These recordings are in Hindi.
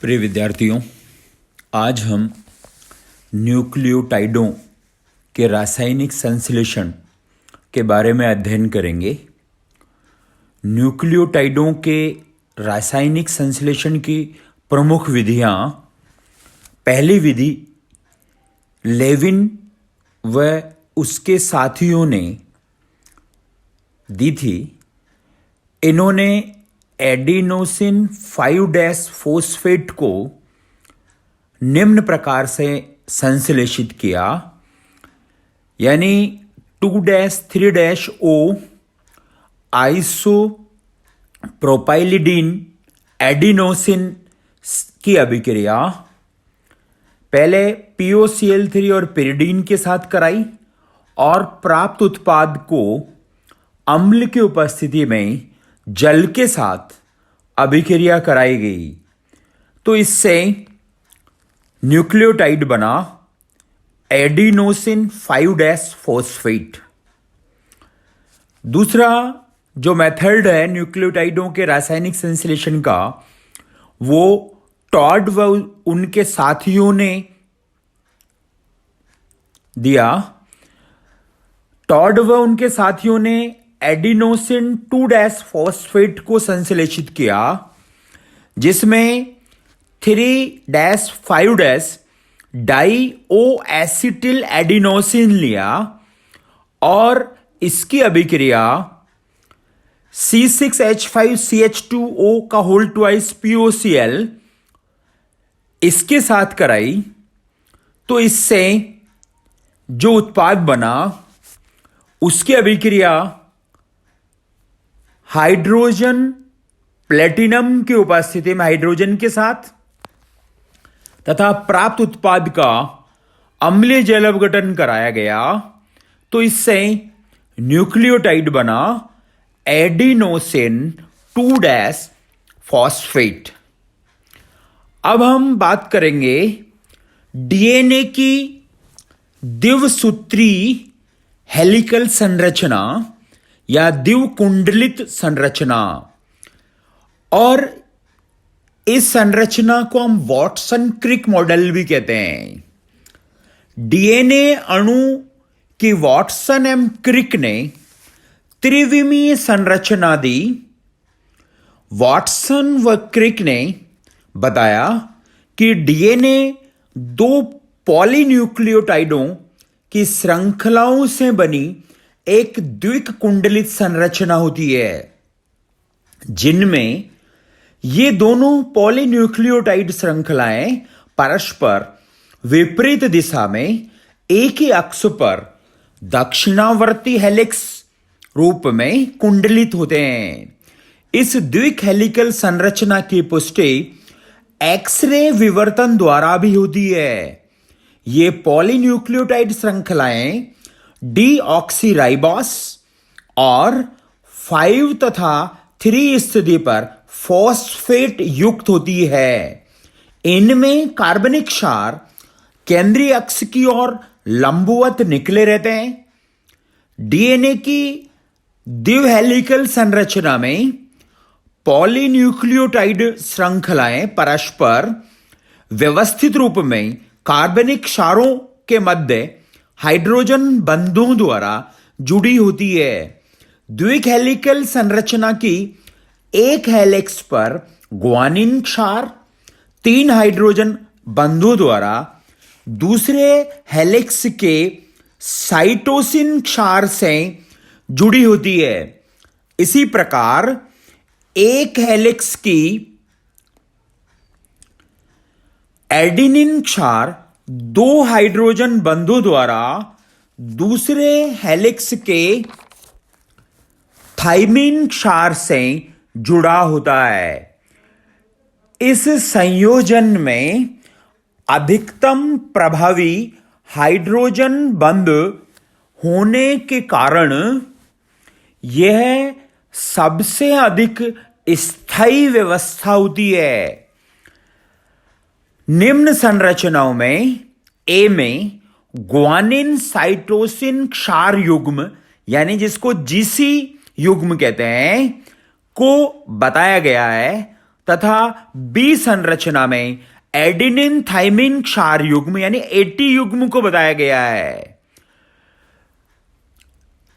प्रिय विद्यार्थियों, आज हम न्यूक्लियोटाइडों के रासायनिक संश्लेषण के बारे में अध्ययन करेंगे। न्यूक्लियोटाइडों के रासायनिक संश्लेषण की प्रमुख विधियां, पहली विधि लेविन व उसके साथियों ने दी थी। इन्होंने एडिनोसिन 5' फॉस्फेट को निम्न प्रकार से संश्लेषित किया, यानी 2-3-O आइसो प्रोपाइलिडीन एडिनोसिन की अभिक्रिया पहले POCl3 और पिरिडीन के साथ कराई और प्राप्त उत्पाद को अम्ल की उपस्थिति में जल के साथ अभिक्रिया कराई गई, तो इससे न्यूक्लियोटाइड बना एडिनोसिन 5' फॉस्फेट। दूसरा जो मेथड है न्यूक्लियोटाइडों के रासायनिक संश्लेषण का, वो टॉड व उनके साथियों ने दिया। टॉड व उनके साथियों ने एडिनोसिन 2' फॉस्फेट को संश्लेषित किया, जिसमें 3-5' डाईओ एसिटिल एडिनोसिन लिया और इसकी अभिक्रिया C6H5CH2O का होल ट्वाइस POCl इसके साथ कराई, तो इससे जो उत्पाद बना उसकी अभिक्रिया हाइड्रोजन प्लेटिनम की उपस्थिति में हाइड्रोजन के साथ तथा प्राप्त उत्पाद का अम्लीय जल अपघटन कराया गया, तो इससे न्यूक्लियोटाइड बना एडिनोसिन 2' फॉस्फेट। अब हम बात करेंगे डीएनए की द्विसूत्री हेलिकल संरचना या द्विकुंडलित संरचना, और इस संरचना को हम वॉटसन क्रिक मॉडल भी कहते हैं। डीएनए अणु की वॉटसन एम क्रिक ने त्रिविमीय संरचना दी। वॉटसन व क्रिक ने बताया कि डीएनए 2 पॉलीन्यूक्लियोटाइडों की श्रृंखलाओं से बनी एक द्विकुंडलित संरचना होती है, जिनमें ये दोनों पॉलीन्यूक्लियोटाइड श्रृंखलाएं परस्पर विपरीत दिशा में एक ही अक्ष पर दक्षिणावर्ती हेलिक्स रूप में कुंडलित होते हैं। इस द्विक हेलिकल संरचना की पुष्टि एक्सरे विवर्तन द्वारा भी होती है। ये पॉलीन्यूक्लियोटाइड श्रृंखलाएं डीऑक्सीराइबोस और 5 तथा 3 स्थिति पर फॉस्फेट युक्त होती है। इनमें कार्बनिक क्षार केंद्रीय अक्ष की ओर लंबवत निकले रहते हैं। डीएनए की द्विहेलिकल संरचना में पॉलीन्यूक्लियोटाइड श्रृंखलाएं परस्पर व्यवस्थित रूप में कार्बनिक क्षारों के मध्य हाइड्रोजन बंधों द्वारा जुड़ी होती है। द्विक हेलिकल संरचना की एक हेलिक्स पर ग्वानिन क्षार 3 हाइड्रोजन बंधों द्वारा दूसरे हेलिक्स के साइटोसिन क्षार से जुड़ी होती है। इसी प्रकार एक हेलिक्स की एडिनिन क्षार 2 हाइड्रोजन बंधों द्वारा दूसरे हेलिक्स के थाइमिन क्षार से जुड़ा होता है। इस संयोजन में अधिकतम प्रभावी हाइड्रोजन बंध होने के कारण यह सबसे अधिक स्थायी व्यवस्था होती है। निम्न संरचनाओं में ए में ग्वानिन साइटोसिन क्षार युग्म, यानी जिसको जीसी युग्म कहते हैं, को बताया गया है, तथा बी संरचना में एडेनिन थाइमिन क्षार युग्म यानी एटी युग्म को बताया गया है।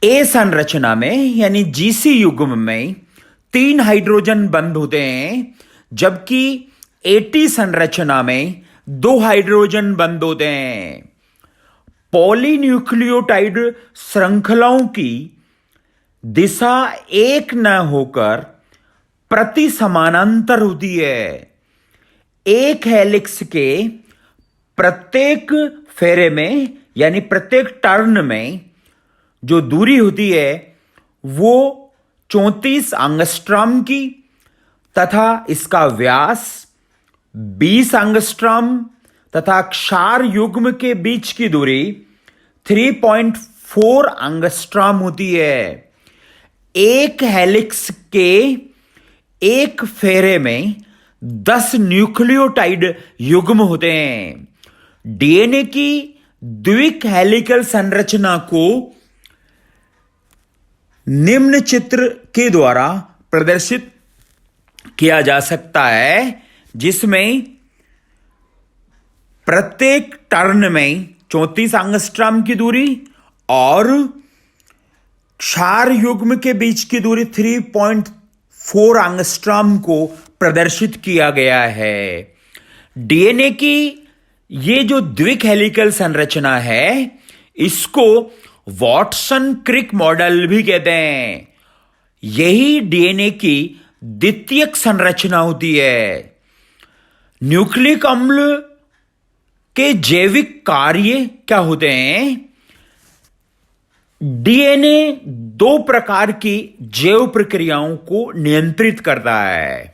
ए संरचना में यानी जीसी युग्म में 3 हाइड्रोजन बंद होते हैं, जबकि एटी संरचना में 2 हाइड्रोजन बंद होते हैं। पॉलीन्यूक्लियोटाइड श्रृंखलाओं की दिशा एक न होकर प्रति समानांतर होती है। एक हेलिक्स के प्रत्येक फेरे में यानी प्रत्येक टर्न में जो दूरी होती है वो 34 एंगस्ट्रॉम की तथा इसका व्यास 20 एंगस्ट्रॉम तथा क्षार युग्म के बीच की दूरी 3.4 एंगस्ट्रॉम होती है। एक हेलिक्स के एक फेरे में 10 न्यूक्लियोटाइड युग्म होते हैं। डीएनए की द्विक हेलिकल संरचना को निम्न चित्र के द्वारा प्रदर्शित किया जा सकता है, जिसमें प्रत्येक टर्न में 34 एंगस्ट्रॉम की दूरी और क्षार युग्म के बीच की दूरी 3.4 एंगस्ट्रॉम को प्रदर्शित किया गया है। डीएनए की ये जो द्विक हेलिकल संरचना है इसको वॉटसन क्रिक मॉडल भी कहते हैं। यही डीएनए की द्वितीयक संरचना होती है। न्यूक्लिक अम्ल के जैविक कार्य क्या होते हैं? डीएनए 2 प्रकार की जैव प्रक्रियाओं को नियंत्रित करता है।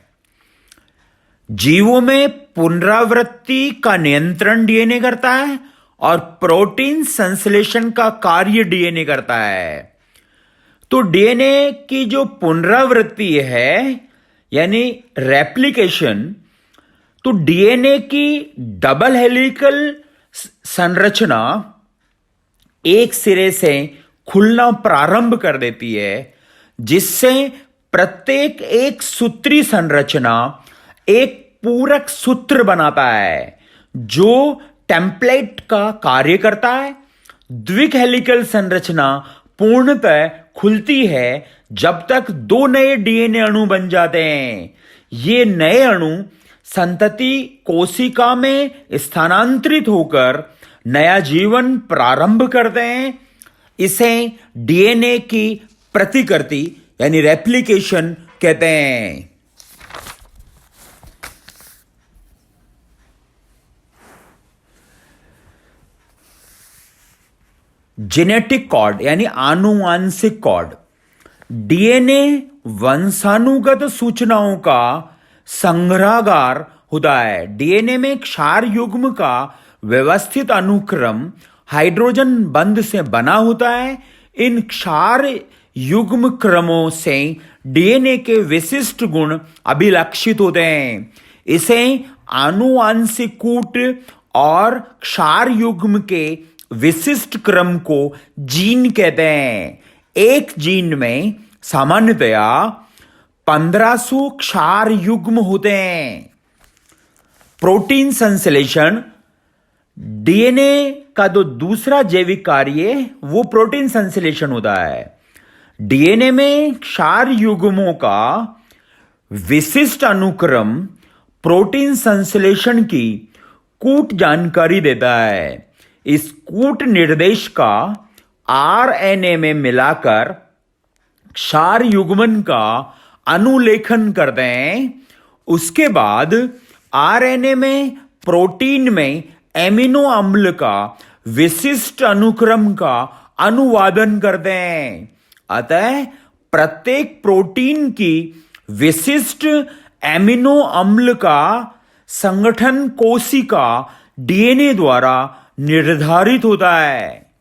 जीवों में पुनरावृत्ति का नियंत्रण डीएनए करता है और प्रोटीन संश्लेषण का कार्य डीएनए करता है। तो डीएनए की जो पुनरावृत्ति है यानी रेप्लिकेशन, तो डीएनए की डबल हेलिकल संरचना एक सिरे से खुलना प्रारंभ कर देती है, जिससे प्रत्येक एक सूत्री संरचना एक पूरक सूत्र बनाता है जो टेम्पलेट का कार्य करता है। द्विक हेलिकल संरचना पूर्णतः खुलती है जब तक 2 नए डीएनए अणु बन जाते हैं। ये नए अणु संतति कोशिका में स्थानांतरित होकर नया जीवन प्रारंभ करते हैं। इसे डीएनए की प्रतिकृति यानी रेप्लिकेशन कहते हैं। जेनेटिक कोड यानी आनुवांशिक कोड। डीएनए वंशानुगत सूचनाओं का संग्रहगार होता है। डीएनए में क्षार युग्म का व्यवस्थित अनुक्रम हाइड्रोजन बंध से बना होता है। इन क्षार युग्म क्रमों से डीएनए के विशिष्ट गुण अभिलक्षित होते हैं। इसे आनुवांशिक कूट और क्षार युग्म के विशिष्ट क्रम को जीन कहते हैं। एक जीन में सामान्यतया 1500 क्षार युग्म होते हैं। प्रोटीन संश्लेषण डीएनए का जो दूसरा जैविक कार्य वो प्रोटीन संश्लेषण होता है। डीएनए में क्षार युग्मों का विशिष्ट अनुक्रम प्रोटीन संश्लेषण की कूट जानकारी देता है। इस कूट निर्देश का आरएनए में मिलाकर क्षार युग्मन का अनुलेखन करते हैं। उसके बाद आरएनए में प्रोटीन में एमिनो अम्ल का विशिष्ट अनुक्रम का अनुवादन करते हैं। अतः प्रत्येक प्रोटीन की विशिष्ट एमिनो अम्ल का संगठन कोशिका डीएनए द्वारा निर्धारित होता है।